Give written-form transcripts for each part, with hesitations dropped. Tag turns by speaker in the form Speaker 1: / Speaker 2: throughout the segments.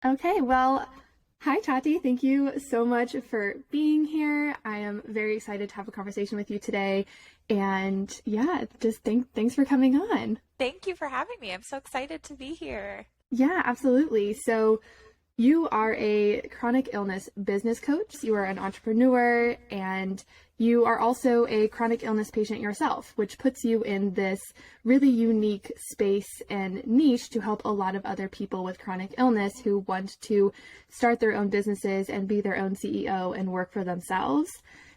Speaker 1: Okay, well, hi Tati. Thank you so much for being here. I am very excited to have a conversation with you today. And yeah, just thanks for coming on.
Speaker 2: Thank you for having me. I'm so excited to be here.
Speaker 1: Yeah, absolutely. So you are a chronic illness business coach, you are an entrepreneur, and you are also a chronic illness patient yourself, which puts you in this really unique space and niche to help a lot of other people with chronic illness who want to start their own businesses and be their own CEO and work for themselves.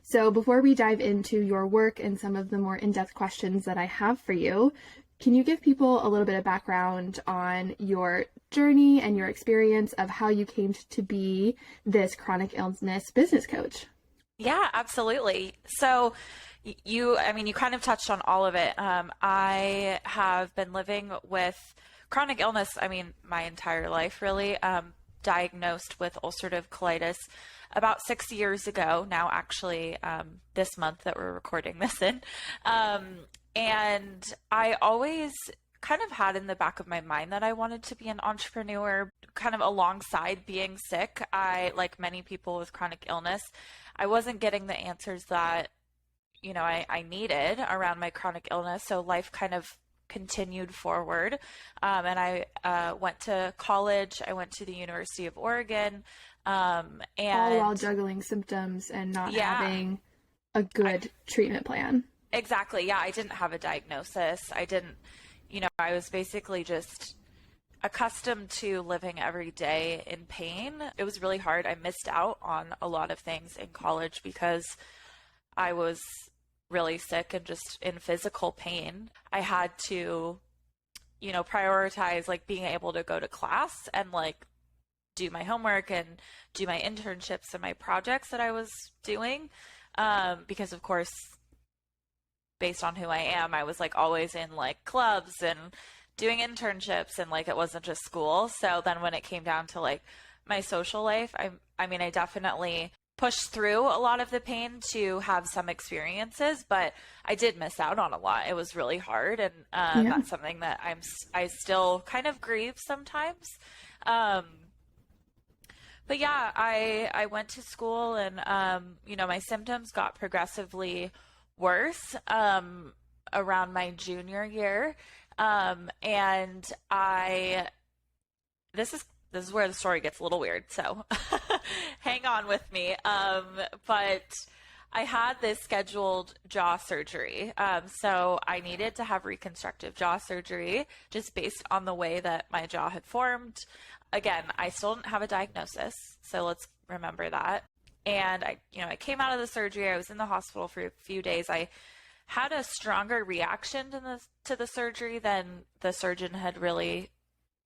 Speaker 1: So before we dive into your work and some of the more in-depth questions that I have for you, can you give people a little bit of background on your journey and your experience of how you came to be this chronic illness business coach?
Speaker 2: Yeah, absolutely. So you kind of touched on all of it. I have been living with chronic illness, my entire life, really. Diagnosed with ulcerative colitis about 6 years ago now, actually, this month that we're recording this in. And I always kind of had in the back of my mind that I wanted to be an entrepreneur, kind of alongside being sick. Like many people with chronic illness, I wasn't getting the answers that, I needed around my chronic illness. So life kind of continued forward. And I went to college. I went to the University of Oregon.
Speaker 1: All while
Speaker 2: And
Speaker 1: juggling symptoms and not
Speaker 2: yeah,
Speaker 1: having a
Speaker 2: I,
Speaker 1: good treatment plan.
Speaker 2: exactly. Yeah, I didn't have a diagnosis. I was basically just accustomed to living every day in pain. It was really hard. I missed out on a lot of things in college because I was really sick and just in physical pain. I had to, prioritize like being able to go to class and like do my homework and do my internships and my projects that I was doing. Because of course, based on who I am, I was like always in like clubs and doing internships and like it wasn't just school. So then when it came down to like my social life, I definitely pushed through a lot of the pain to have some experiences, but I did miss out on a lot. It was really hard, and
Speaker 1: Yeah.
Speaker 2: that's something that I still kind of grieve sometimes. Um, but yeah, I went to school and my symptoms got progressively worse around my junior year. And I this is where the story gets a little weird, so hang on with me. But I had this scheduled jaw surgery. So I needed to have reconstructive jaw surgery just based on the way that my jaw had formed. Again, I still didn't have a diagnosis, so let's remember that. And I came out of the surgery. I was in the hospital for a few days. I had a stronger reaction to the surgery than the surgeon had really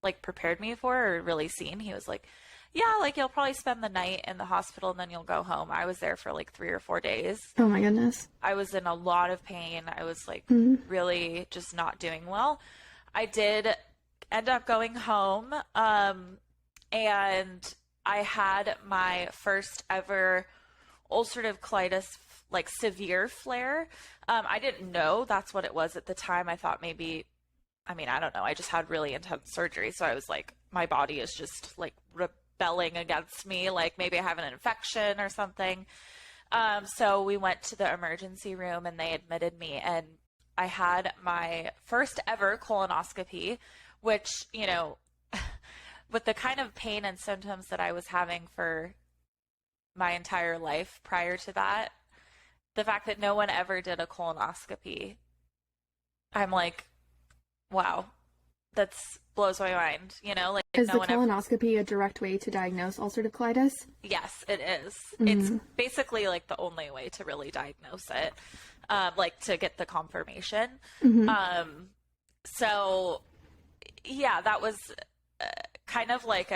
Speaker 2: like prepared me for or really seen. He was like, "Yeah, like you'll probably spend the night in the hospital and then you'll go home." I was there for like 3 or 4 days.
Speaker 1: Oh my goodness.
Speaker 2: I was in a lot of pain. I was like
Speaker 1: Mm.
Speaker 2: really just not doing well. I did end up going home, and I had my first ever ulcerative colitis, like severe flare. I didn't know that's what it was at the time. I thought maybe, I don't know. I just had really intense surgery. So I was like, my body is just like rebelling against me. Like maybe I have an infection or something. So we went to the emergency room and they admitted me, and I had my first ever colonoscopy, which, with the kind of pain and symptoms that I was having for my entire life prior to that, the fact that no one ever did a colonoscopy, I'm like, wow, that's blows my mind, like
Speaker 1: Is
Speaker 2: no
Speaker 1: the
Speaker 2: one ever.
Speaker 1: colonoscopy a direct way to diagnose ulcerative colitis?
Speaker 2: Yes, it is. It's
Speaker 1: Mm.
Speaker 2: basically like the only way to really diagnose it, like to get the confirmation.
Speaker 1: Hmm.
Speaker 2: Um, so yeah, that was uh, kind of like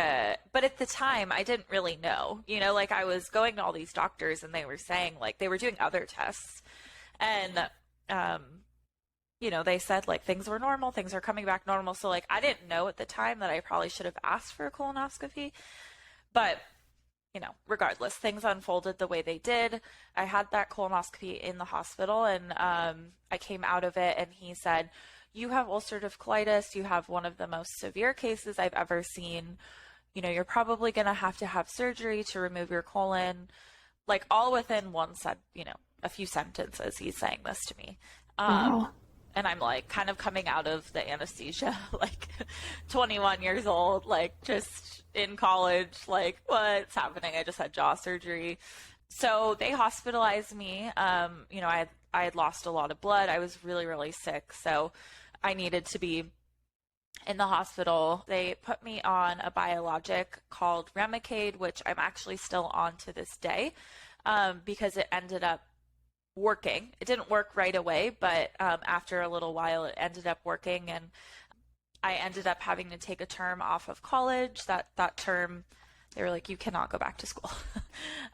Speaker 2: but at the time I didn't really know, like I was going to all these doctors and they were saying like they were doing other tests and, um, they said like things were normal, things are coming back normal. So like I didn't know at the time that I probably should have asked for a colonoscopy, but regardless, things unfolded the way they did. I had that colonoscopy in the hospital and I came out of it and he said, "You have ulcerative colitis. You have one of the most severe cases I've ever seen. you're probably going to have surgery to remove your colon, like all within a few sentences, he's saying this to me.
Speaker 1: Wow.
Speaker 2: And I'm like kind of coming out of the anesthesia, like 21 years old, like just in college, like what's happening? I just had jaw surgery. So they hospitalized me. I had lost a lot of blood. I was really, really sick. So I needed to be in the hospital. They put me on a biologic called Remicade, which I'm actually still on to this day, because it ended up working. It didn't work right away, but after a little while, it ended up working, and I ended up having to take a term off of college. That term, they were like, you cannot go back to school.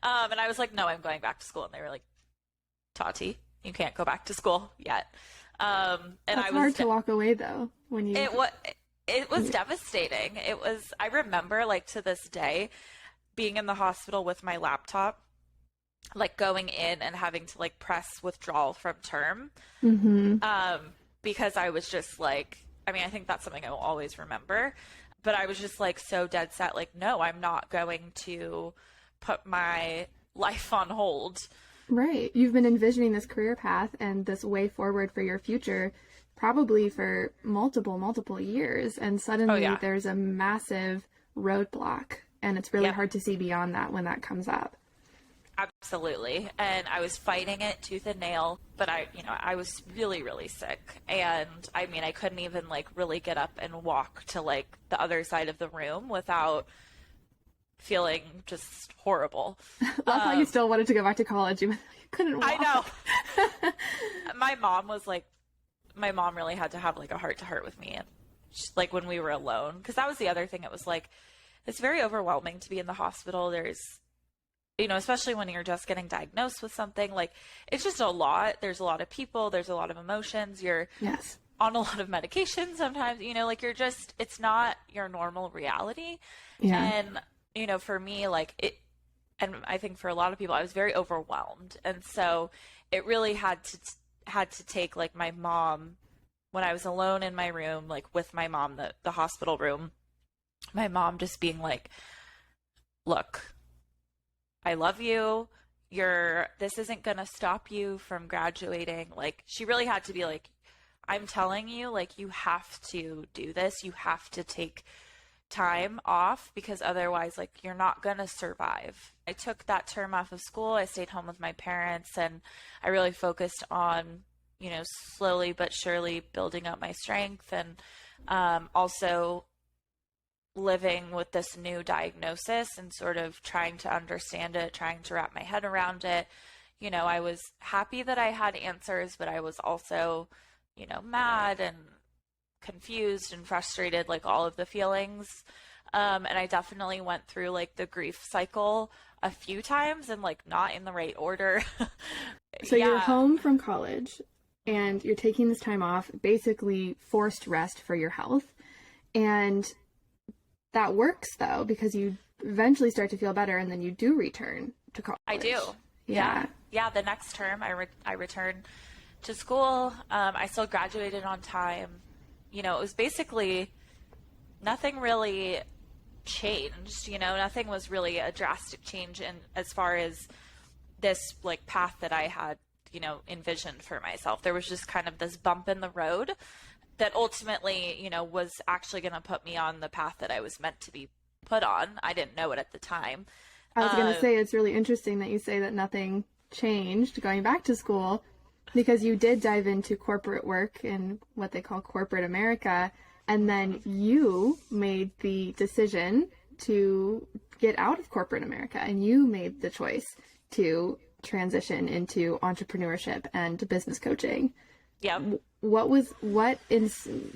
Speaker 2: And I was like, no, I'm going back to school. And they were like, Tati, you can't go back to school yet. And
Speaker 1: That's hard to walk away though when you.
Speaker 2: It was devastating. I remember like to this day being in the hospital with my laptop, like going in and having to like press withdrawal from term. Because I was just like, I mean, I think that's something I will always remember, but I was just like so dead set, like, no, I'm not going to put my life on hold.
Speaker 1: Right. You've been envisioning this career path and this way forward for your future probably for multiple years. And suddenly there's a massive roadblock, and it's really hard to see beyond that when that comes up.
Speaker 2: Absolutely. And I was fighting it tooth and nail, but I was really, really sick. And I mean, I couldn't even like really get up and walk to like the other side of the room without feeling just horrible.
Speaker 1: That's why you still wanted to go back to college. You couldn't walk.
Speaker 2: I know. My mom really had to have like a heart to heart with me. And just, like when we were alone, because that was the other thing. It was like, it's very overwhelming to be in the hospital. There's, especially when you're just getting diagnosed with something, like it's just a lot. There's a lot of people, there's a lot of emotions. You're on a lot of medication sometimes, like it's not your normal reality. Yeah. And, for me, like and I think for a lot of people, I was very overwhelmed. And so it really had to take like my mom, when I was alone in my room, like with my mom, the hospital room, my mom just being like, look, I love you. This isn't going to stop you from graduating. Like, she really had to be like, I'm telling you, like, you have to do this. You have to take time off, because otherwise, like, you're not going to survive. I took that term off of school. I stayed home with my parents, and I really focused on, slowly but surely building up my strength, and also living with this new diagnosis and sort of trying to understand it, trying to wrap my head around it. I was happy that I had answers, but I was also, mad and confused and frustrated, like all of the feelings. And I definitely went through like the grief cycle a few times and like not in the right order.
Speaker 1: So you're home from college and you're taking this time off, basically forced rest for your health. And that works though, because you eventually start to feel better and then you do return to college.
Speaker 2: I do. Yeah. The next term I returned to school. I still graduated on time. It was basically nothing really changed, nothing was really a drastic change in as far as this like path that I had, envisioned for myself. There was just kind of this bump in the road that ultimately, was actually going to put me on the path that I was meant to be put on. I didn't know it at the time.
Speaker 1: I was going to say, it's really interesting that you say that nothing changed going back to school, because you did dive into corporate work in what they call corporate America. And then you made the decision to get out of corporate America, and you made the choice to transition into entrepreneurship and business coaching.
Speaker 2: Yeah.
Speaker 1: What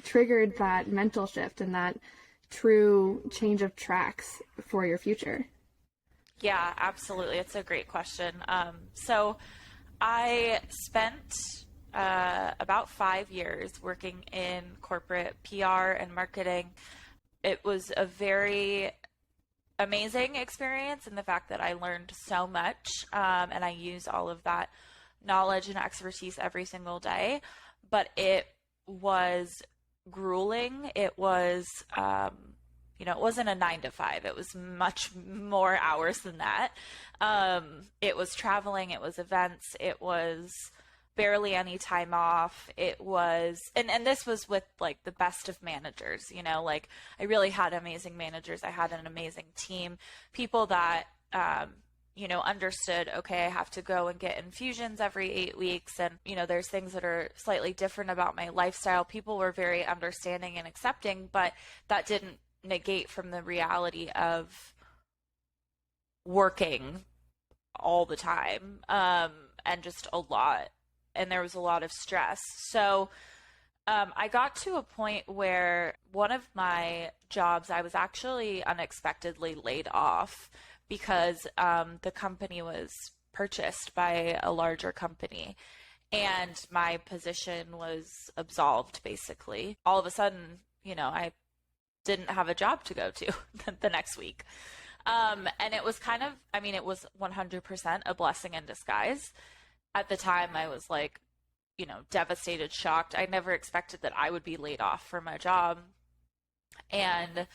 Speaker 1: triggered that mental shift and that true change of tracks for your future?
Speaker 2: Yeah, absolutely. It's a great question. So I spent about 5 years working in corporate PR and marketing. It was a very amazing experience in the fact that I learned so much, and I use all of that knowledge and expertise every single day. But it was grueling. It was it wasn't a 9 to 5. It was much more hours than that. It was traveling, it was events, it was barely any time off. It was, and this was with like the best of managers, like I really had amazing managers. I had an amazing team, people that, understood, okay, I have to go and get infusions every 8 weeks. And, there's things that are slightly different about my lifestyle. People were very understanding and accepting, but that didn't negate from the reality of working all the time, and just a lot. And there was a lot of stress. So I got to a point where one of my jobs, I was actually unexpectedly laid off because the company was purchased by a larger company, and my position was absolved, basically. All of a sudden, I didn't have a job to go to the next week. And it was kind of, it was 100% a blessing in disguise. At the time, I was like, devastated, shocked. I never expected that I would be laid off from my job. And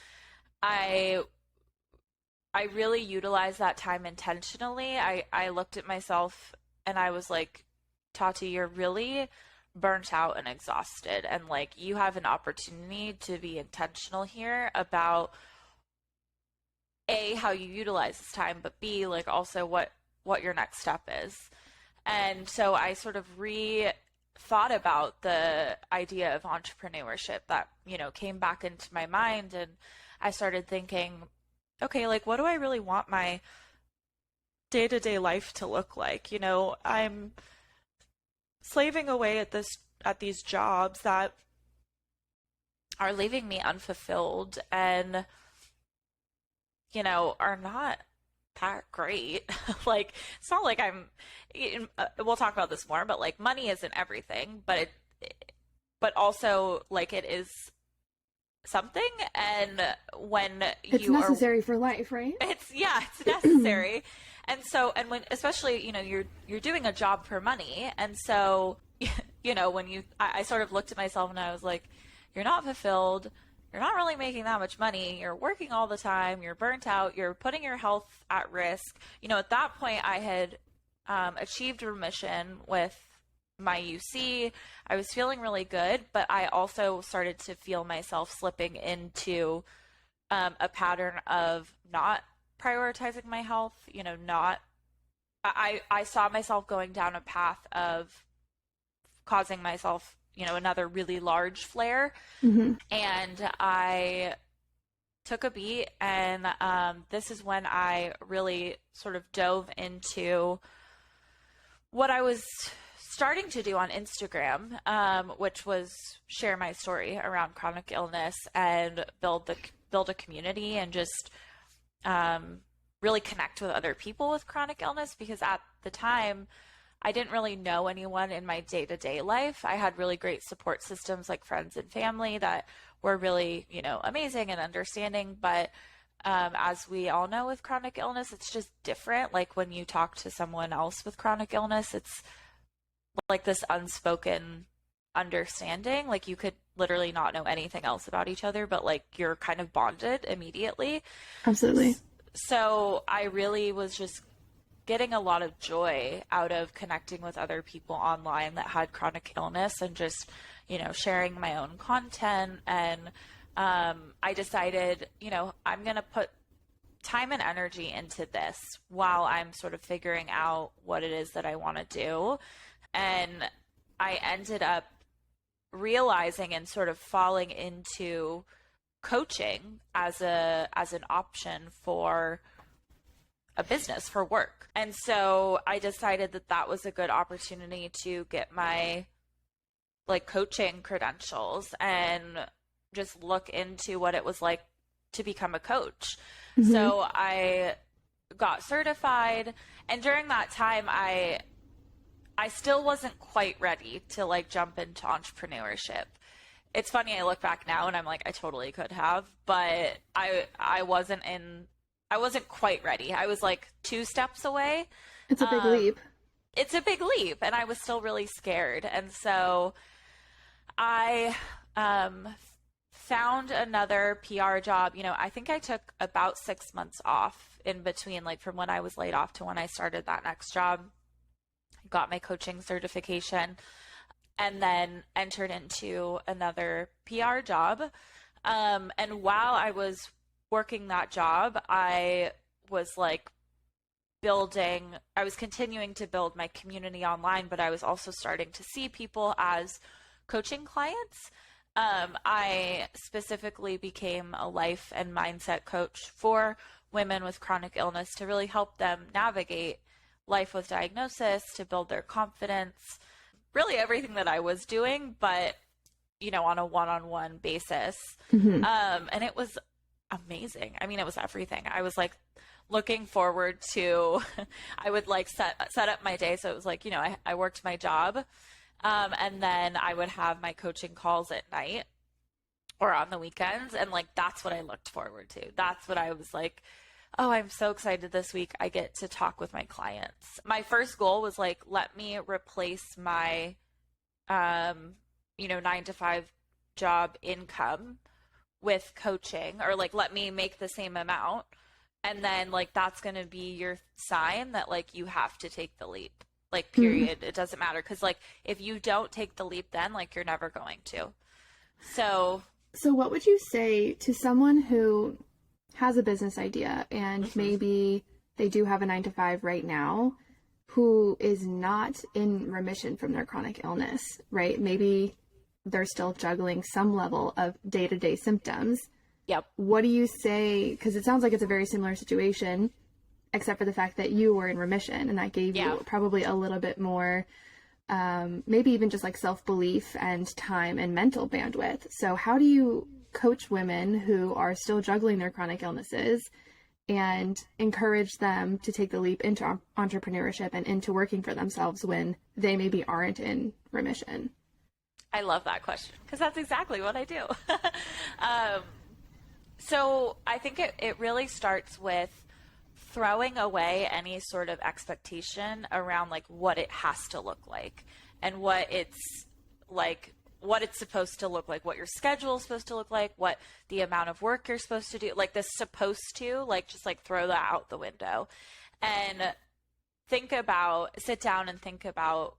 Speaker 2: I really utilized that time intentionally. I looked at myself and I was like, Tati, you're really burnt out and exhausted. And like, you have an opportunity to be intentional here about A, how you utilize this time, but B, like also what your next step is. And so I sort of thought about the idea of entrepreneurship that, came back into my mind. And I started thinking, okay, like, what do I really want my day-to-day life to look like? I'm slaving away at these jobs that are leaving me unfulfilled and, are not that great. Like, it's not like we'll talk about this more, but like money isn't everything, but also like it is something. And when
Speaker 1: it's necessary for life, right?
Speaker 2: It's necessary. And so, and when, especially, you're doing a job for money. And so, when I sort of looked at myself and I was like, you're not fulfilled. You're not really making that much money. You're working all the time. You're burnt out. You're putting your health at risk. At that point, I had achieved remission with my UC. I was feeling really good, but I also started to feel myself slipping into a pattern of not prioritizing my health. I saw myself going down a path of causing myself another really large flare.
Speaker 1: Mm-hmm.
Speaker 2: And I took a beat, and this is when I really sort of dove into what I was starting to do on Instagram, which was share my story around chronic illness and build a community and just really connect with other people with chronic illness, because at the time, I didn't really know anyone in my day-to-day life. I had really great support systems like friends and family that were really, amazing and understanding. But as we all know with chronic illness, it's just different. Like when you talk to someone else with chronic illness, it's like this unspoken understanding. Like you could literally not know anything else about each other, but like you're kind of bonded immediately.
Speaker 1: Absolutely.
Speaker 2: So I really was just getting a lot of joy out of connecting with other people online that had chronic illness and just, sharing my own content. And I decided, I'm going to put time and energy into this while I'm sort of figuring out what it is that I want to do. And I ended up realizing and sort of falling into coaching as an option for a business, for work. And so I decided that was a good opportunity to get my like coaching credentials and just look into what it was like to become a coach. Mm-hmm. So I got certified, and during that time I still wasn't quite ready to like jump into entrepreneurship. It's funny, I look back now and I'm like, I totally could have, but I wasn't quite ready. I was like 2 steps away.
Speaker 1: It's a big leap.
Speaker 2: It's a big leap, and I was still really scared. And so I found another PR job. I think I took about 6 months off in between, like from when I was laid off to when I started that next job. Got my coaching certification and then entered into another PR job. And while I was working that job, I was like I was continuing to build my community online, but I was also starting to see people as coaching clients. I specifically became a life and mindset coach for women with chronic illness to really help them navigate life with diagnosis, to build their confidence, really everything that I was doing, but on a one-on-one basis. And it was amazing. I mean, it was everything. I was like looking forward to, I would like set up my day. So it was like, I worked my job, and then I would have my coaching calls at night or on the weekends. And like, that's what I looked forward to. That's what I was like, oh, I'm so excited this week. I get to talk with my clients. My first goal was like, let me replace my, 9-to-5 job income with coaching, or like, let me make the same amount. And then like, that's going to be your sign that like, you have to take the leap, like period. It doesn't matter. Cause like, if you don't take the leap, then like, you're never going to. So
Speaker 1: what would you say to someone who has a business idea and maybe they do have a 9-to-5 right now, who is not in remission from their chronic illness, right? Maybe they're still juggling some level of day-to-day symptoms.
Speaker 2: Yep.
Speaker 1: What do you say? Because it sounds like it's a very similar situation, except for the fact that you were in remission, and that gave you probably a little bit more, maybe even just like self-belief and time and mental bandwidth. So how do you coach women who are still juggling their chronic illnesses and encourage them to take the leap into entrepreneurship and into working for themselves when they maybe aren't in remission?
Speaker 2: I love that question because that's exactly what I do. So I think it really starts with throwing away any sort of expectation around like what it has to look like and what it's supposed to look like, what your schedule is supposed to look like, what the amount of work you're supposed to do, like this supposed to, like just like throw that out the window and sit down and think about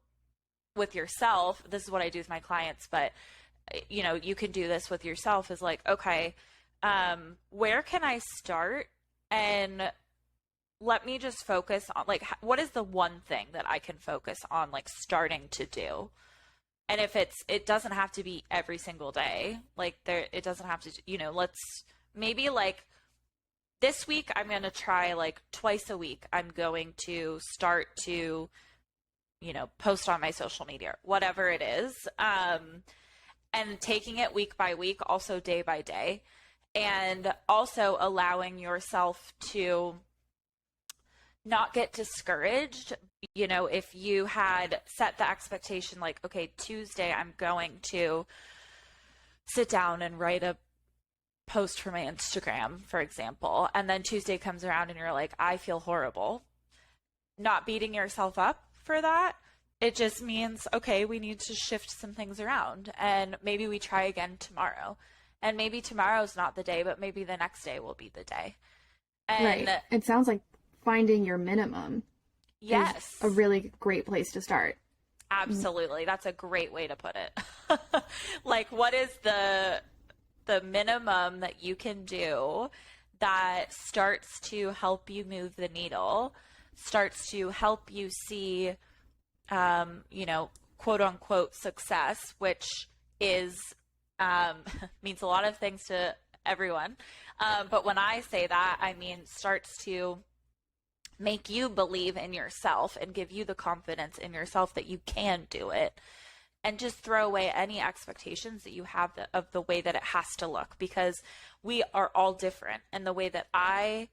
Speaker 2: with yourself. This is what I do with my clients, but you can do this with yourself is like, okay, where can I start? And let me just focus on like, what is the one thing that I can focus on, like starting to do? And if it doesn't have to be every single day, like it doesn't have to, let's maybe like this week, I'm going to try like twice a week. I'm going to start to, post on my social media, whatever it is. And taking it week by week, also day by day, and also allowing yourself to not get discouraged. If you had set the expectation like, okay, Tuesday, I'm going to sit down and write a post for my Instagram, for example, and then Tuesday comes around and you're like, I feel horrible. Not beating yourself up for that. It just means, okay, we need to shift some things around and maybe we try again tomorrow. And maybe tomorrow's not the day, but maybe the next day will be the day. And
Speaker 1: right. It sounds like finding your minimum.
Speaker 2: Yes.
Speaker 1: Is a really great place to start.
Speaker 2: Absolutely. That's a great way to put it. Like, what is the minimum that you can do that starts to help you move the needle, starts to help you see, quote unquote success, which is, means a lot of things to everyone. But when I say that, I mean, starts to make you believe in yourself and give you the confidence in yourself that you can do it, and just throw away any expectations that you have of the way that it has to look, because we are all different. And the way that I,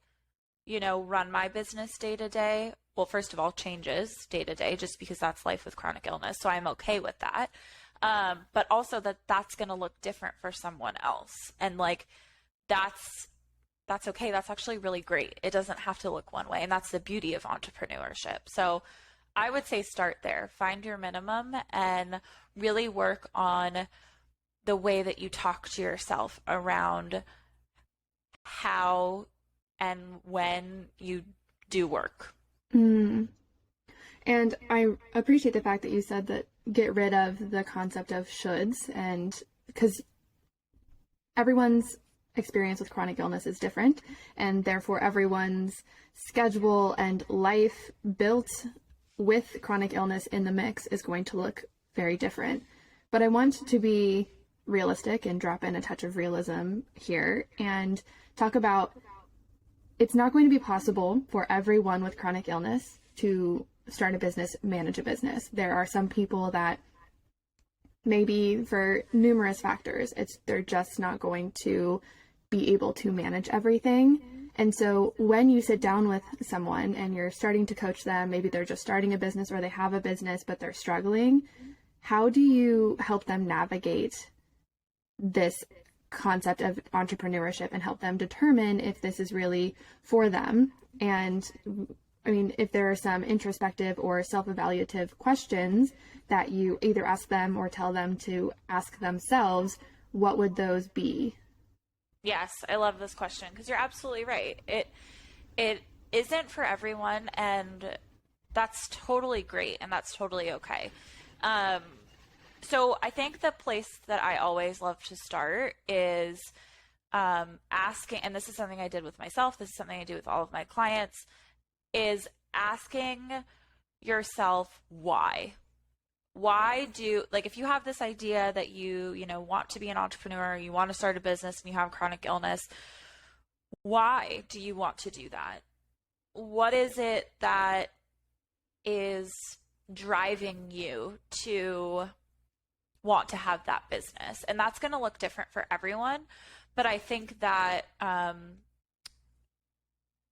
Speaker 2: run my business day to day, well, first of all, changes day to day just because that's life with chronic illness. So I'm okay with that. But also that's going to look different for someone else. And like, that's okay. That's actually really great. It doesn't have to look one way. And that's the beauty of entrepreneurship. So I would say start there, find your minimum and really work on the way that you talk to yourself around how and when you do work.
Speaker 1: Mm. And I appreciate the fact that you said that get rid of the concept of shoulds, and because everyone's experience with chronic illness is different, and therefore everyone's schedule and life built with chronic illness in the mix is going to look very different. But I want to be realistic and drop in a touch of realism here and talk about it's not going to be possible for everyone with chronic illness to start a business, manage a business. There are some people that maybe for numerous factors, they're just not going to be able to manage everything. And so when you sit down with someone and you're starting to coach them, maybe they're just starting a business or they have a business, but they're struggling, how do you help them navigate this concept of entrepreneurship and help them determine if this is really for them? And I mean, if there are some introspective or self-evaluative questions that you either ask them or tell them to ask themselves, what would those be?
Speaker 2: Yes, I love this question because you're absolutely right. It isn't for everyone, and that's totally great, and that's totally okay. So I think the place that I always love to start is asking, and this is something I did with myself, this is something I do with all of my clients, is asking yourself why. Why do, like, if you have this idea that you want to be an entrepreneur, you want to start a business, and you have chronic illness, why do you want to do that? What is it that is driving you to want to have that business? And that's going to look different for everyone. But I think that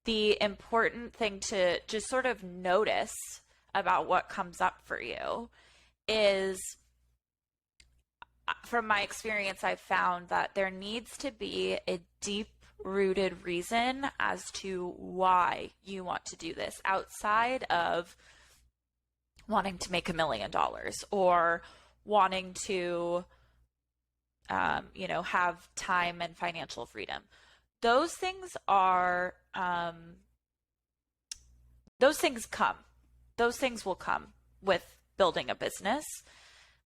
Speaker 2: the important thing to just sort of notice about what comes up for you is, from my experience, I've found that there needs to be a deep rooted reason as to why you want to do this outside of wanting to make $1 million or wanting to, have time and financial freedom. Those things are, those things come. Those things will come with building a business.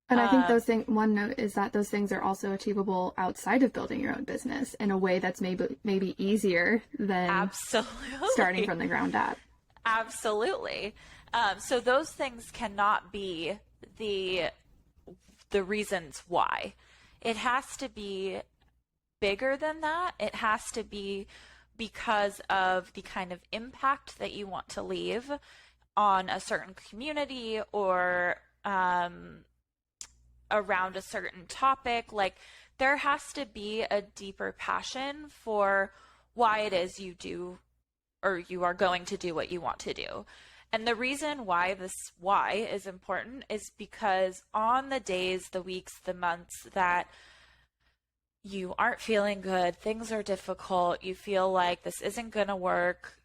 Speaker 1: And I think one note is that those things are also achievable outside of building your own business in a way that's maybe easier than
Speaker 2: absolutely
Speaker 1: starting from the ground up.
Speaker 2: Absolutely. So those things cannot be the reasons why. It has to be bigger than that. It has to be because of the kind of impact that you want to leave on a certain community or around a certain topic. Like, there has to be a deeper passion for why it is you do or you are going to do what you want to do. And the reason why this why is important is because on the days, the weeks, the months that you aren't feeling good, things are difficult, you feel like this isn't going to work,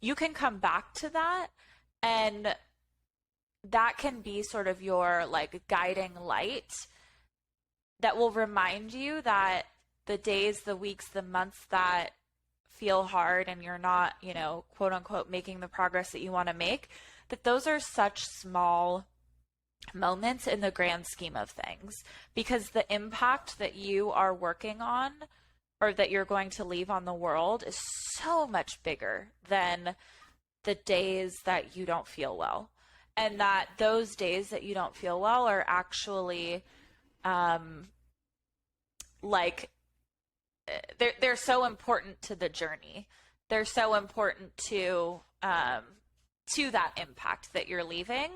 Speaker 2: you can come back to that, and that can be sort of your like guiding light that will remind you that the days, the weeks, the months that feel hard and you're not, quote unquote, making the progress that you want to make, that those are such small moments in the grand scheme of things, because the impact that you are working on or that you're going to leave on the world is so much bigger than the days that you don't feel well. And that those days that you don't feel well are actually they're so important to the journey. They're so important to that impact that you're leaving,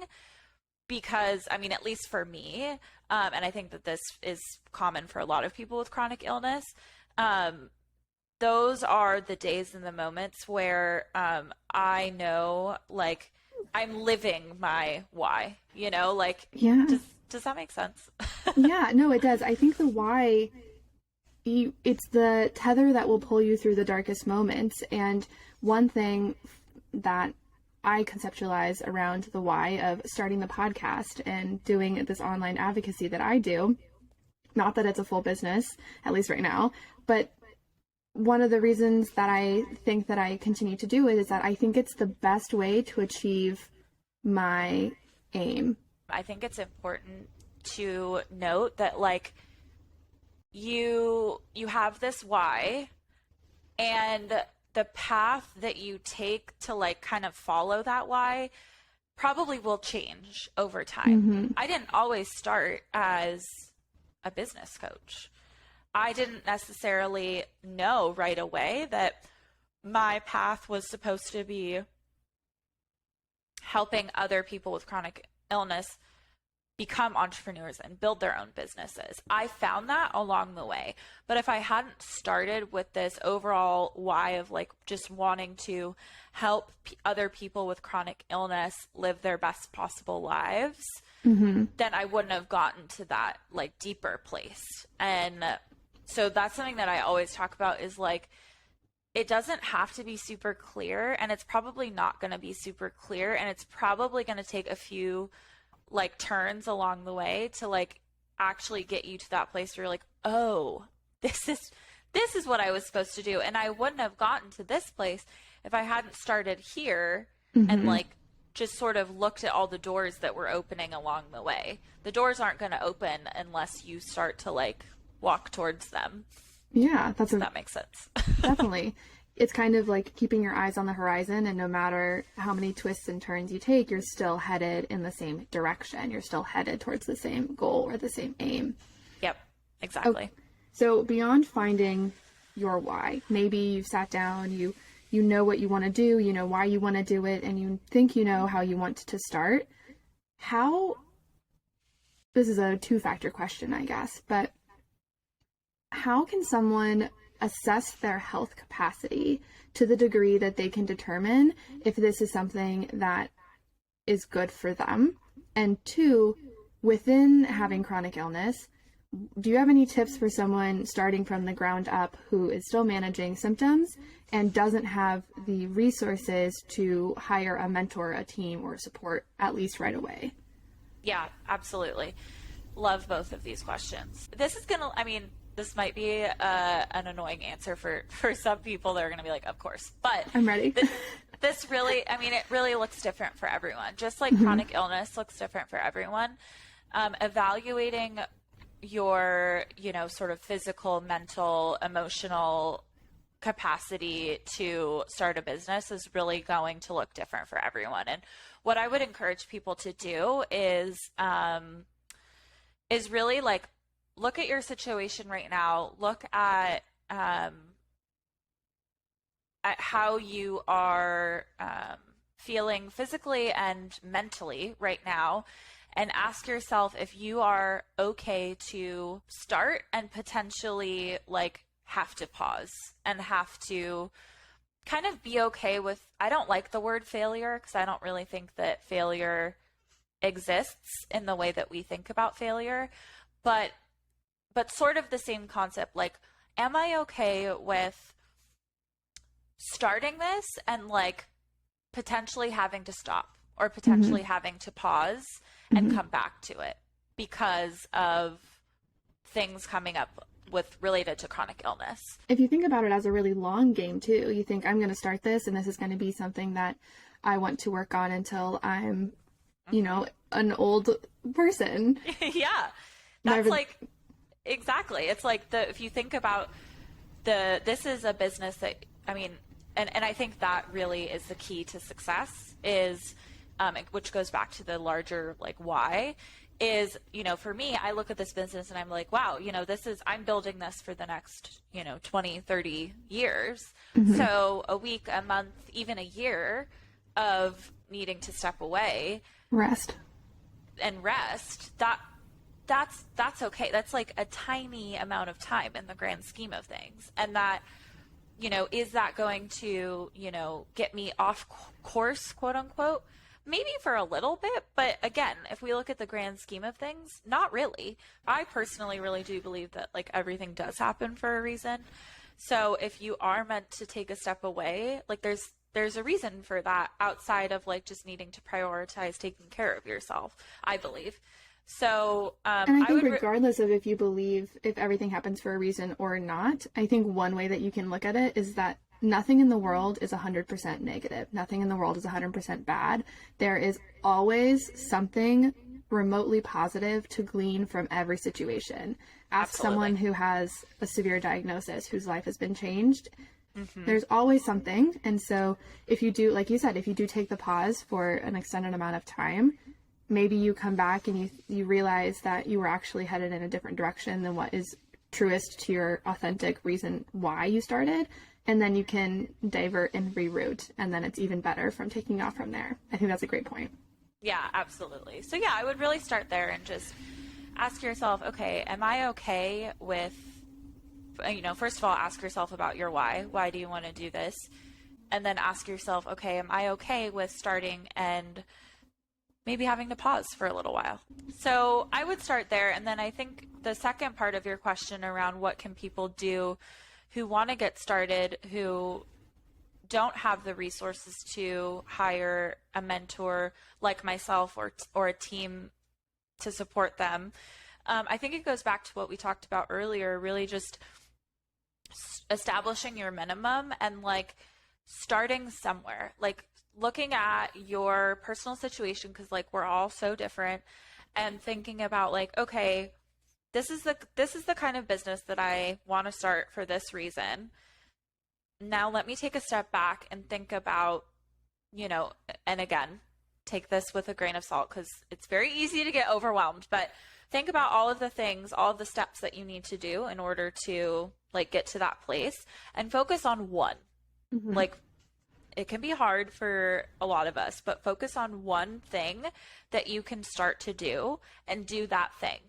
Speaker 2: because I mean, at least for me, and I think that this is common for a lot of people with chronic illness, those are the days and the moments where I know, like, I'm living my why,
Speaker 1: Yeah.
Speaker 2: Does that make sense?
Speaker 1: Yeah, no, it does. I think the why, it's the tether that will pull you through the darkest moments. And one thing that I conceptualize around the why of starting the podcast and doing this online advocacy that I do not that it's a full business, at least right now, but one of the reasons that I think that I continue to do it is that I think it's the best way to achieve my aim.
Speaker 2: I think it's important to note that like you have this why, and the path that you take to like kind of follow that why probably will change over time. I didn't always start as a business coach. I didn't necessarily know right away that my path was supposed to be helping other people with chronic illness become entrepreneurs and build their own businesses. I found that along the way. But if I hadn't started with this overall why of like just wanting to help other people with chronic illness live their best possible lives, then I wouldn't have gotten to that like deeper place. And so that's something that I always talk about is like, it doesn't have to be super clear, and it's probably not going to be super clear, and it's probably going to take a few like turns along the way to like actually get you to that place where you're like, oh, this is what I was supposed to do. And I wouldn't have gotten to this place if I hadn't started here and like just sort of looked at all the doors that were opening along the way. The doors aren't going to open unless you start to like walk towards them.
Speaker 1: Yeah,
Speaker 2: that makes sense.
Speaker 1: Definitely. It's kind of like keeping your eyes on the horizon, and no matter how many twists and turns you take, you're still headed in the same direction. You're still headed towards the same goal or the same aim.
Speaker 2: Yep, exactly.
Speaker 1: Okay. So beyond finding your why, maybe you've sat down, you know what you want to do, you know why you want to do it, and you think you know how you want to start. This is a two-factor question, I guess, but how can someone assess their health capacity to the degree that they can determine if this is something that is good for them? And two, within having chronic illness, do you have any tips for someone starting from the ground up who is still managing symptoms and doesn't have the resources to hire a mentor, a team, or support, at least right away?
Speaker 2: Yeah, absolutely. Love both of these questions. This might be an annoying answer for some people. They're going to be like, of course. But
Speaker 1: I'm ready.
Speaker 2: This really, it really looks different for everyone. Just like chronic illness looks different for everyone. Evaluating your, sort of physical, mental, emotional capacity to start a business is really going to look different for everyone. And what I would encourage people to do is really like, look at your situation right now. Look at how you are feeling physically and mentally right now, and ask yourself if you are okay to start and potentially like have to pause and have to kind of be okay with, I don't like the word failure because I don't really think that failure exists in the way that we think about failure, but sort of the same concept, like, am I okay with starting this and like potentially having to stop or potentially having to pause and come back to it because of things coming up related to chronic illness?
Speaker 1: If you think about it as a really long game too, you think, I'm going to start this and this is going to be something that I want to work on until I'm, an old person.
Speaker 2: Yeah. That's like, exactly. It's like if you think about this is a business that, and I think that really is the key to success is, which goes back to the larger, like, why is, for me, I look at this business and I'm like, wow, I'm building this for the next, 20, 30 years. So a week, a month, even a year of needing to step away. Rest. That's okay. That's like a tiny amount of time in the grand scheme of things. And that, is that going to, get me off course, quote unquote? Maybe for a little bit. But again, if we look at the grand scheme of things, not really. I personally really do believe that like everything does happen for a reason. So if you are meant to take a step away, like there's a reason for that outside of like just needing to prioritize taking care of yourself, I believe. So
Speaker 1: And I think
Speaker 2: would
Speaker 1: regardless of if you believe if everything happens for a reason or not, I think one way that you can look at it is that nothing in the world is 100% negative. Nothing in the world is 100% bad. There is always something remotely positive to glean from every situation. Ask
Speaker 2: Absolutely.
Speaker 1: someone who has a severe diagnosis, whose life has been changed.
Speaker 2: Mm-hmm.
Speaker 1: There's always something. And so if you do, like you said, if you do take the pause for an extended amount of time, maybe you come back and you realize that you were actually headed in a different direction than what is truest to your authentic reason why you started. And then you can divert and reroute. And then it's even better from taking off from there. I think that's a great point.
Speaker 2: Yeah, absolutely. So yeah, I would really start there and just ask yourself, okay, am I okay with, first of all, ask yourself about your why. Why do you want to do this? And then ask yourself, okay, am I okay with starting and maybe having to pause for a little while? So I would start there. And then I think the second part of your question around what can people do who want to get started, who don't have the resources to hire a mentor like myself or a team to support them. I think it goes back to what we talked about earlier, really just establishing your minimum and like starting somewhere, like looking at your personal situation, because like we're all so different, and thinking about like, okay, this is the kind of business that I want to start for this reason. Now let me take a step back and think about, and again, take this with a grain of salt because it's very easy to get overwhelmed, but think about all of the things, all of the steps that you need to do in order to like get to that place, and focus on one. Mm-hmm. Like it can be hard for a lot of us, but focus on one thing that you can start to do and do that thing,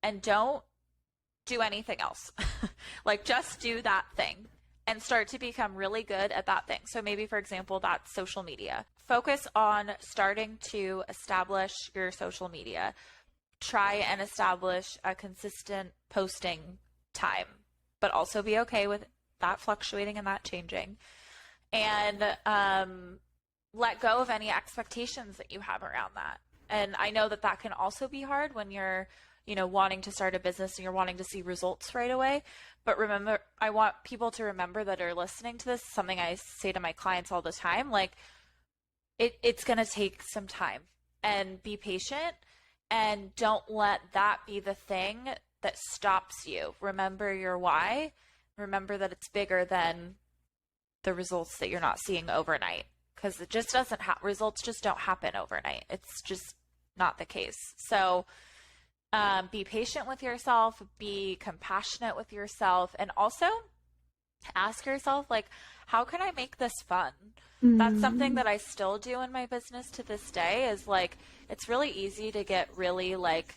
Speaker 2: and don't do anything else. Like just do that thing and start to become really good at that thing. So maybe, for example, that's social media. Focus on starting to establish your social media. Try and establish a consistent posting time, but also be okay with that fluctuating and that changing. And let go of any expectations that you have around that. And I know that that can also be hard when you're, wanting to start a business and you're wanting to see results right away. But remember, I want people to remember that are listening to this, something I say to my clients all the time, like it's going to take some time, and be patient, and don't let that be the thing that stops you. Remember your why. Remember that it's bigger than the results that you're not seeing overnight, because it just doesn't results just don't happen overnight. It's just not the case. So be patient with yourself, be compassionate with yourself, and also ask yourself, like, how can I make this fun? Mm-hmm. That's something that I still do in my business to this day, is like, it's really easy to get really like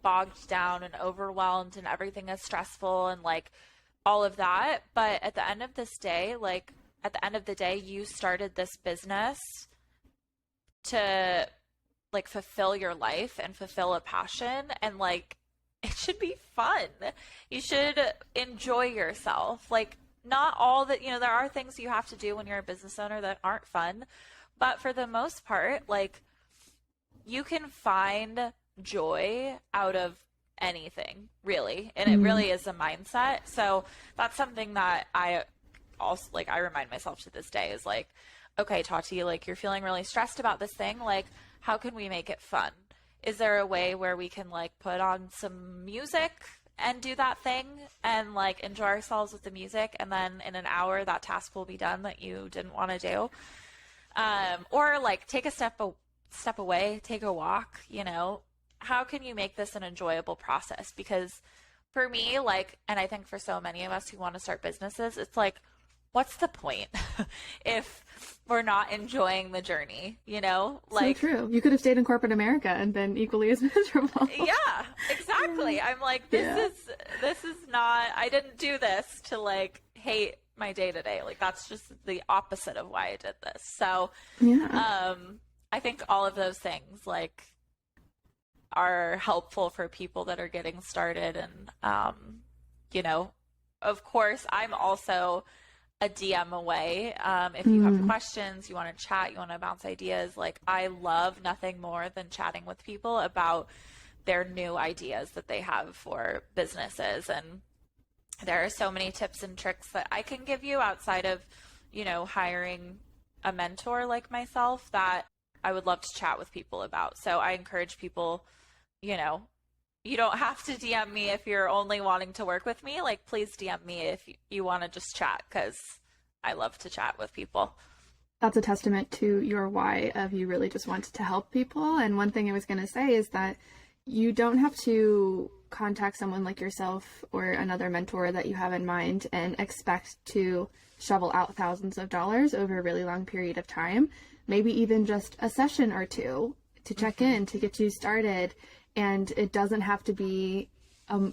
Speaker 2: bogged down and overwhelmed, and everything is stressful and like all of that. But at the end of this day, like at the end of the day, you started this business to like fulfill your life and fulfill a passion, and like it should be fun. You should enjoy yourself. Like not all that, there are things you have to do when you're a business owner that aren't fun, but for the most part, like you can find joy out of anything, really. And it really is a mindset. So that's something that I also like, I remind myself to this day is like, okay, Tati, like you're feeling really stressed about this thing. Like, how can we make it fun? Is there a way where we can like put on some music and do that thing and like enjoy ourselves with the music, and then in an hour that task will be done that you didn't want to do? Or like take a step away, take a walk, how can you make this an enjoyable process? Because for me, like, and I think for so many of us who want to start businesses, it's like, what's the point if we're not enjoying the journey, Like,
Speaker 1: so true. You could have stayed in corporate America and been equally as miserable.
Speaker 2: Yeah, exactly. I'm like, this is not, I didn't do this to like hate my day to day. Like that's just the opposite of why I did this. So, I think all of those things like are helpful for people that are getting started. And, of course I'm also a DM away. If you have questions, you want to chat, you want to bounce ideas, like I love nothing more than chatting with people about their new ideas that they have for businesses. And there are so many tips and tricks that I can give you outside of, hiring a mentor like myself that I would love to chat with people about. So I encourage people, you don't have to DM me if you're only wanting to work with me. Like, please DM me if you want to just chat, because I love to chat with people.
Speaker 1: That's a testament to your why of you really just want to help people. And one thing I was going to say is that you don't have to contact someone like yourself or another mentor that you have in mind and expect to shovel out thousands of dollars over a really long period of time. Maybe even just a session or two to check in, to get you started. And it doesn't have to be a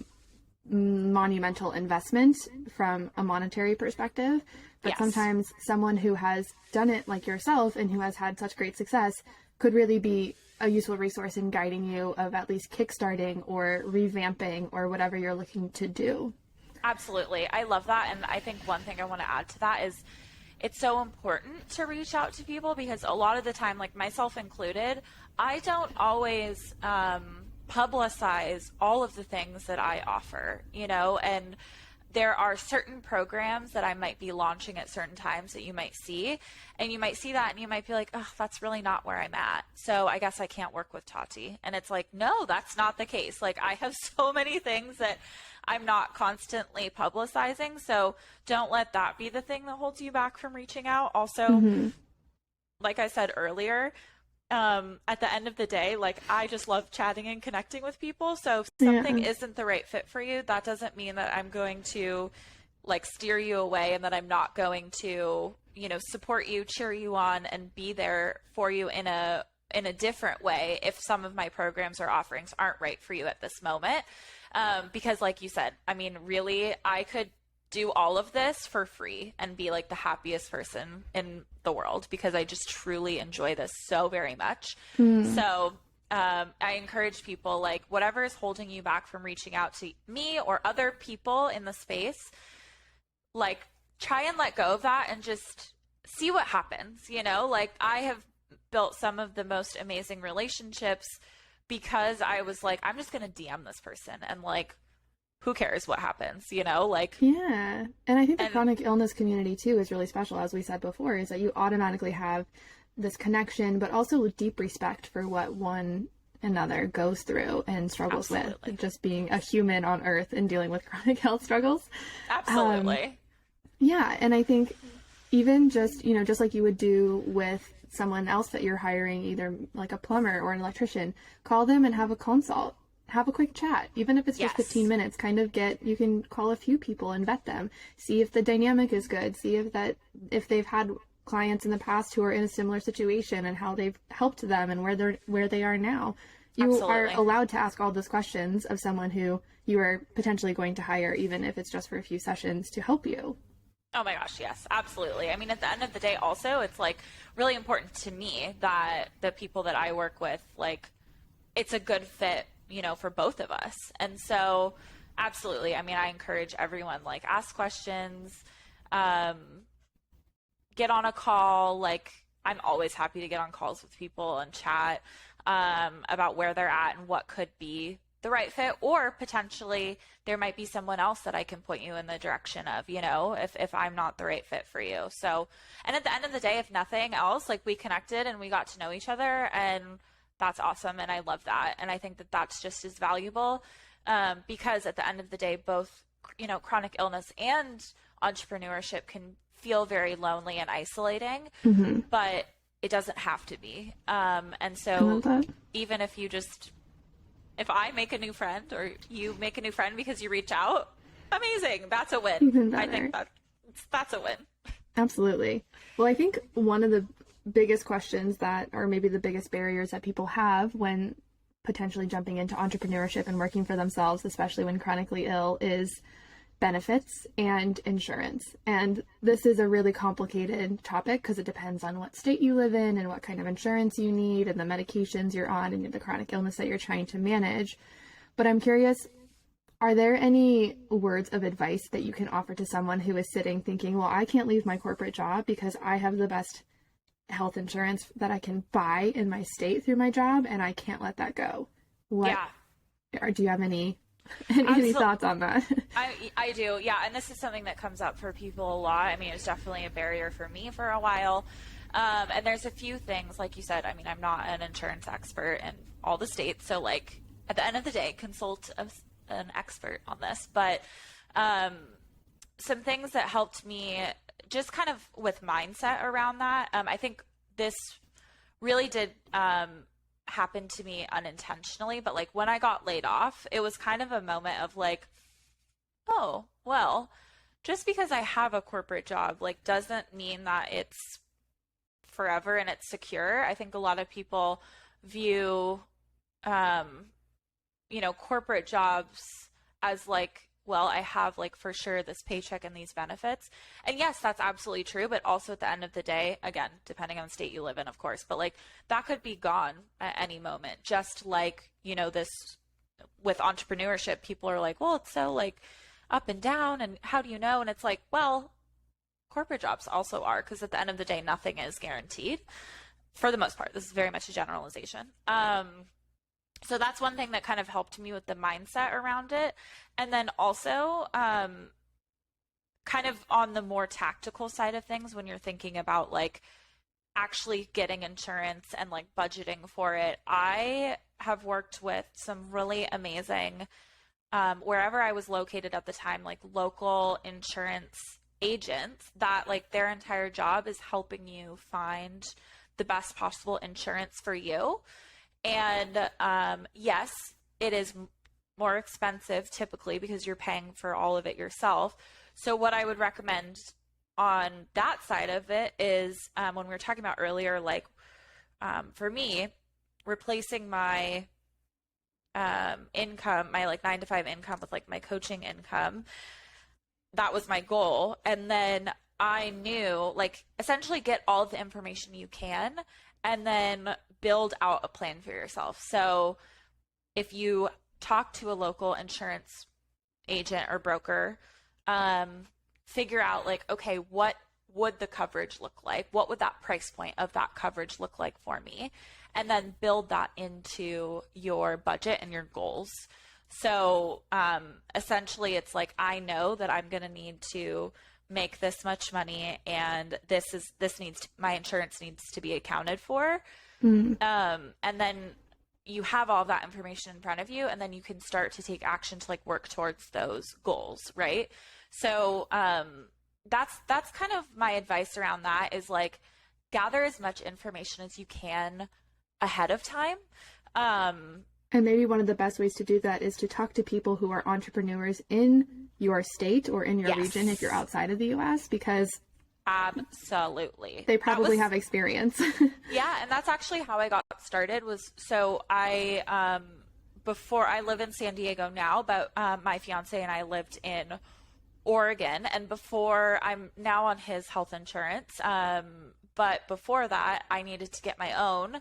Speaker 1: monumental investment from a monetary perspective, but sometimes someone who has done it like yourself and who has had such great success could really be a useful resource in guiding you of at least kickstarting or revamping or whatever you're looking to do.
Speaker 2: Absolutely. I love that. And I think one thing I want to add to that is it's so important to reach out to people, because a lot of the time, like myself included, I don't always publicize all of the things that I offer, and there are certain programs that I might be launching at certain times that you might see, and you might see that and you might be like, oh, that's really not where I'm at, so I guess I can't work with Tati. And it's like, no, that's not the case. Like, I have so many things that I'm not constantly publicizing, so don't let that be the thing that holds you back from reaching out. Also, like I said earlier, at the end of the day, like, I just love chatting and connecting with people. So if something isn't the right fit for you, that doesn't mean that I'm going to like steer you away and that I'm not going to, support you, cheer you on, and be there for you in a different way if some of my programs or offerings aren't right for you at this moment. Because like you said, I mean, really, I could do all of this for free and be like the happiest person in the world, because I just truly enjoy this so very much. So I encourage people, like, whatever is holding you back from reaching out to me or other people in the space, like, try and let go of that and just see what happens. Like, I have built some of the most amazing relationships because I was like, I'm just going to DM this person and like, who cares what happens, like.
Speaker 1: Yeah. And I think the chronic illness community too is really special, as we said before, is that you automatically have this connection, but also with deep respect for what one another goes through and struggles with, just being a human on earth and dealing with chronic health struggles.
Speaker 2: Absolutely.
Speaker 1: Yeah. And I think even just, just like you would do with someone else that you're hiring, either like a plumber or an electrician, call them and have a consult. Have a quick chat, even if it's just 15 minutes, you can call a few people and vet them, see if the dynamic is good, see if they've had clients in the past who are in a similar situation and how they've helped them and where they are now. You are allowed to ask all those questions of someone who you are potentially going to hire, even if it's just for a few sessions to help you.
Speaker 2: Oh my gosh, yes, absolutely. I mean, at the end of the day, also, it's like really important to me that the people that I work with, like, it's a good fit, for both of us. And so absolutely. I mean, I encourage everyone, like, ask questions, get on a call. Like, I'm always happy to get on calls with people and chat about where they're at and what could be the right fit, or potentially there might be someone else that I can point you in the direction of, if I'm not the right fit for you. So, and at the end of the day, if nothing else, like, we connected and we got to know each other, and that's awesome. And I love that. And I think that that's just as valuable, because at the end of the day, both, chronic illness and entrepreneurship can feel very lonely and isolating, but it doesn't have to be. And so even if if I make a new friend or you make a new friend because you reach out, amazing. That's a win. I think that's a win.
Speaker 1: Absolutely. Well, I think one of the biggest questions that, or maybe the biggest barriers that people have when potentially jumping into entrepreneurship and working for themselves, especially when chronically ill, is benefits and insurance. And this is a really complicated topic because it depends on what state you live in and what kind of insurance you need and the medications you're on and the chronic illness that you're trying to manage. But I'm curious, are there any words of advice that you can offer to someone who is sitting thinking, well, I can't leave my corporate job because I have the best health insurance that I can buy in my state through my job, and I can't let that go? What Or do you have any thoughts on that?
Speaker 2: I do. Yeah. And this is something that comes up for people a lot. I mean, it's definitely a barrier for me for a while. And there's a few things, like you said, I mean, I'm not an insurance expert in all the states. So like at the end of the day, consult an expert on this, but, some things that helped me just kind of with mindset around that. I think this really did, happen to me unintentionally, but like when I got laid off, it was kind of a moment of like, oh, well, just because I have a corporate job, like doesn't mean that it's forever and it's secure. I think a lot of people view, corporate jobs as like, well, I have like for sure this paycheck and these benefits. And yes, that's absolutely true. But also at the end of the day, again, depending on the state you live in, of course, but like that could be gone at any moment. Just like, this with entrepreneurship, people are like, well, it's so like up and down. And how do you know? And it's like, well, corporate jobs also are, because at the end of the day, nothing is guaranteed for the most part. This is very much a generalization. So that's one thing that kind of helped me with the mindset around it. And then also, kind of on the more tactical side of things, when you're thinking about like actually getting insurance and like budgeting for it, I have worked with some really amazing, wherever I was located at the time, like local insurance agents that like their entire job is helping you find the best possible insurance for you. And yes, it is more expensive typically because you're paying for all of it yourself. So what I would recommend on that side of it is, when we were talking about earlier, like for me, replacing my income, my like 9 to 5 income with like my coaching income, that was my goal. And then I knew, like, essentially get all the information you can and then build out a plan for yourself. So if you talk to a local insurance agent or broker, figure out like, okay, what would the coverage look like? What would that price point of that coverage look like for me? And then build that into your budget and your goals. So essentially it's like, I know that I'm going to need to make this much money, and my insurance needs to be accounted for. And then you have all that information in front of you, and then you can start to take action to like work towards those goals, right? So that's kind of my advice around that, is like gather as much information as you can ahead of time.
Speaker 1: And maybe one of the best ways to do that is to talk to people who are entrepreneurs in your state or in your region if you're outside of the US, because
Speaker 2: absolutely
Speaker 1: they probably have experience.
Speaker 2: Yeah, and that's actually how I got started. Was so I before, I live in San Diego now, but my fiance and I lived in Oregon, and before, I'm now on his health insurance, but before that I needed to get my own.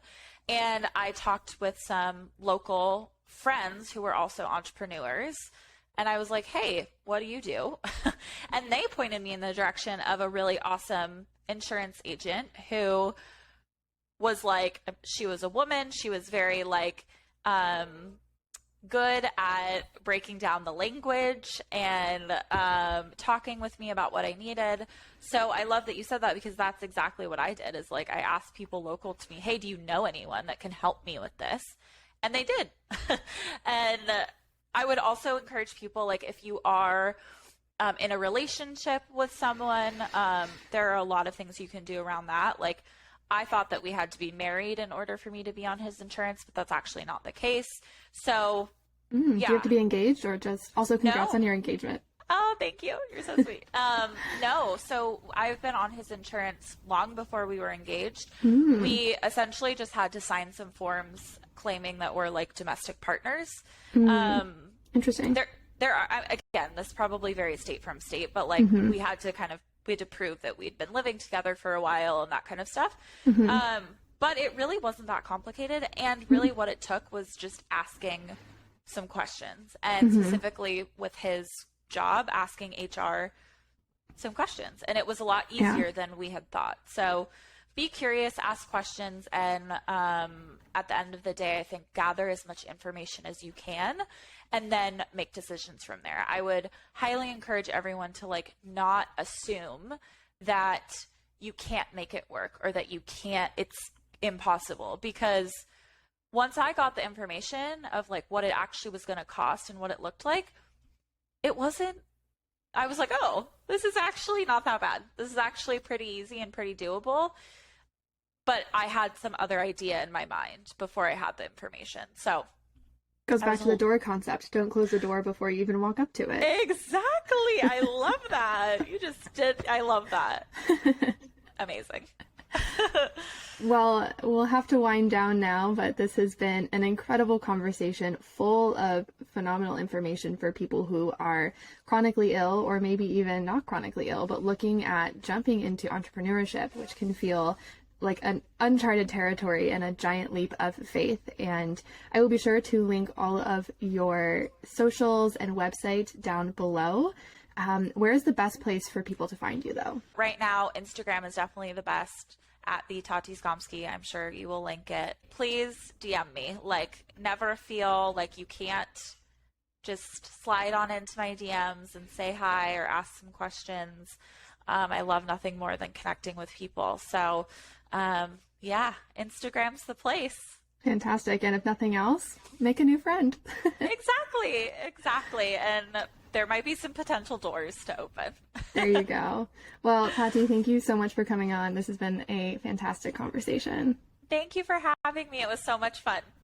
Speaker 2: And I talked with some local friends who were also entrepreneurs. And I was like, hey, what do you do? And they pointed me in the direction of a really awesome insurance agent who was like, she was a woman. She was very like, good at breaking down the language and talking with me about what I needed. So I love that you said that, because that's exactly what I did, is like I asked people local to me, hey, do you know anyone that can help me with this? And they did. And I would also encourage people, like if you are in a relationship with someone, there are a lot of things you can do around that. Like I thought that we had to be married in order for me to be on his insurance, but that's actually not the case. So
Speaker 1: yeah. Do you have to be engaged, or just also congrats on your engagement?
Speaker 2: Oh, thank you. You're so sweet. No, so I've been on his insurance long before we were engaged. We essentially just had to sign some forms claiming that we're like domestic partners.
Speaker 1: Interesting.
Speaker 2: There are, again, this probably varies state from state, but like we had to prove that we'd been living together for a while and that kind of stuff. But it really wasn't that complicated. And really what it took was just asking some questions, and specifically with his job, asking HR some questions. And it was a lot easier than we had thought. So be curious, ask questions, and at the end of the day, I think gather as much information as you can and then make decisions from there. I would highly encourage everyone to like not assume that you can't make it work or that you can't, it's impossible, because once I got the information of like what it actually was going to cost and what it looked like, it wasn't, I was like, oh, this is actually not that bad. This is actually pretty easy and pretty doable. But I had some other idea in my mind before I had the information. So
Speaker 1: goes back to the door concept. Don't close the door before you even walk up to it.
Speaker 2: Exactly. I love that. You just did. I love that. Amazing.
Speaker 1: Well, we'll have to wind down now, but this has been an incredible conversation full of phenomenal information for people who are chronically ill or maybe even not chronically ill, but looking at jumping into entrepreneurship, which can feel like an uncharted territory and a giant leap of faith. And I will be sure to link all of your socials and website down below. Where is the best place for people to find you, though?
Speaker 2: Right now, Instagram is definitely the best, at the Tati Skomski. I'm sure you will link it. Please DM me. Like, never feel like you can't just slide on into my DMs and say hi or ask some questions. I love nothing more than connecting with people. So, yeah, Instagram's the place.
Speaker 1: Fantastic. And if nothing else, make a new friend.
Speaker 2: Exactly. And there might be some potential doors to open.
Speaker 1: There you go. Well, Tati, thank you so much for coming on. This has been a fantastic conversation.
Speaker 2: Thank you for having me. It was so much fun.